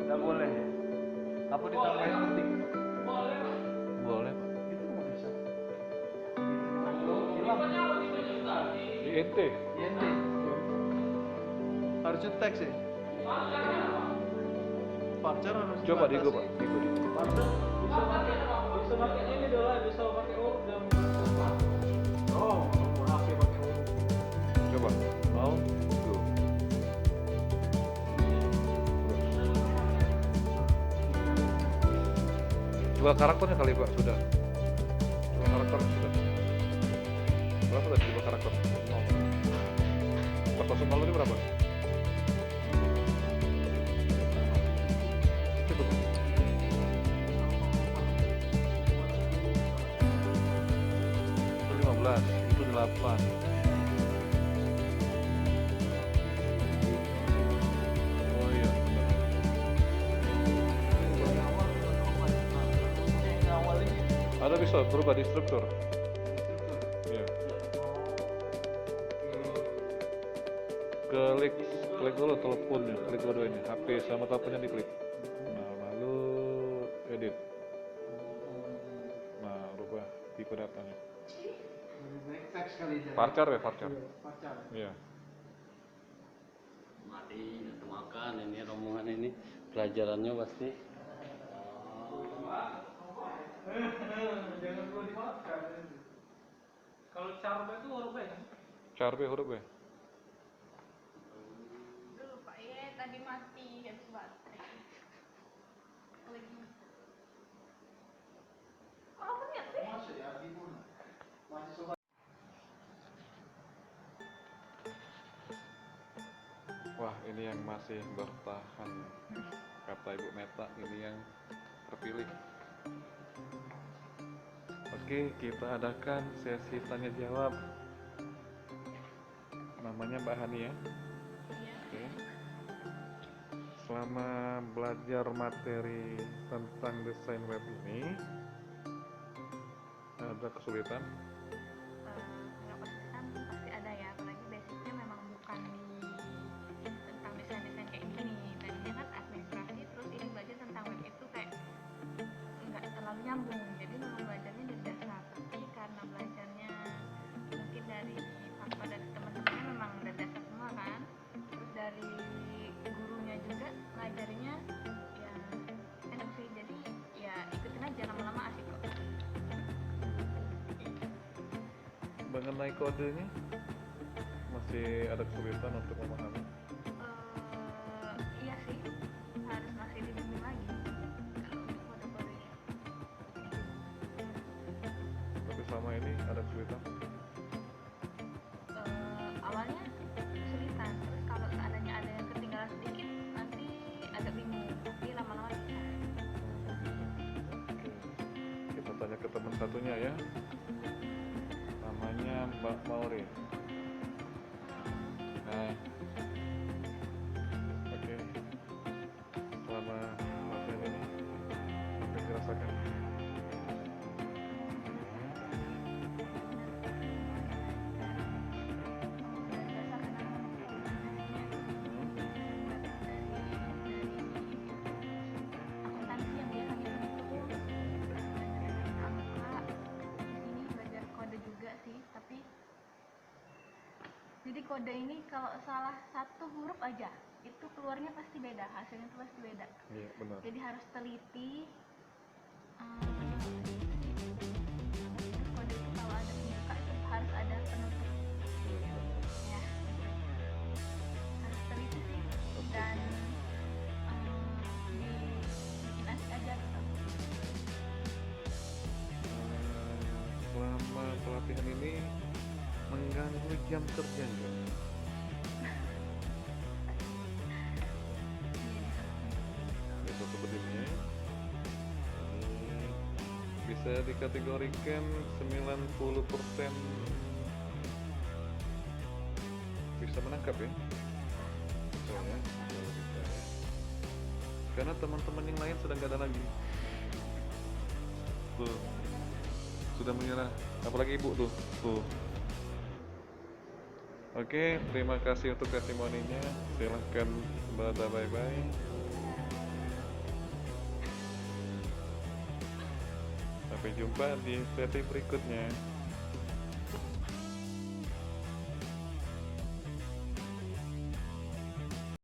Nggak boleh ya? Apa ditambahin penting? Boleh Pak. Itu nggak bisa. Di INT? Di INT. Harusnya teks ya? Parcer harus coba di Go Pak, di Go. Parcer bisa pakai ini dulu, bisa pakai huruf dan oh, pakai huruf. Coba, mau Go. Coba karakternya kali Pak, sudah. Coba karakter sudah. Berapa tadi coba karakter? 0. 400 ini berapa? Cukup. Itu 15, itu 8. Oh iya, benar. Ada bisa berubah di struktur. Iya. Klik dulu teleponnya, klik dua-duanya, HP sama teleponnya diklik. Nah, lalu edit. Nah, rubah tipe datanya. Parcar ya, parcar. Iya. Mati makan ini rombongan ini pelajarannya pasti. Jangan perlu dimakan. Kalau carbe itu huruf B kan? Carbe huruf B. Dulu Pak, ya tadi mati habis baterai. Lagi. Oh, apa nih sih? Wah, ini yang masih bertahan. Kata Ibu Meta, ini yang terpilih. Oke, kita adakan sesi tanya jawab. Namanya Mbak Hani ya. Oke. Selama belajar materi tentang desain web ini, ada kesulitan? Kalau kesulitan pasti ada ya, apalagi basicnya memang bukan di tentang desain-desain kayak gini. Tadinya kan administrasi, terus ini belajar tentang web itu kayak nggak terlalu nyambung. Jadi memang belajarnya dari dasar. Tapi karena belajarnya mungkin dari apa dari teman-temannya memang dari dasar semua kan. Terus dari gurunya juga ngajarinya ya enak sih. Jadi ya ikutin aja, lama-lama asik kok. Mengenai kodenya, masih ada kesulitan untuk memahami? Iya sih, harus masih dibimbing lagi kalau untuk kode-kodenya. Tapi selama ini ada kesulitan? Awalnya satunya ya. Namanya Mbak Maureen. Nah, oke. Selama latihan ini apa yang dirasakan? Akuntansi yang biasanya itu angka, di sini belajar kode juga sih, tapi jadi kode ini kalau salah satu huruf aja itu keluarnya pasti beda, hasilnya tuh pasti beda. Iya, benar. Jadi harus teliti. Terus kode itu kalau ada pembuka itu harus ada penutup ya, harus teliti sih, dan dibikin asik aja gitu. Selama pelatihan ini mengganggu jam kerja nggak? Itu sebetulnya ini bisa dikategorikan 90% bisa menangkap ya. Bisa ya, bisa ya. Karena teman-teman yang lain sudah nggak ada lagi. Tuh, sudah menyerah. Apalagi ibu tuh. Tuh. Oke, terima kasih untuk testimoninya. Silahkan berada bye-bye. Sampai jumpa di sesi berikutnya.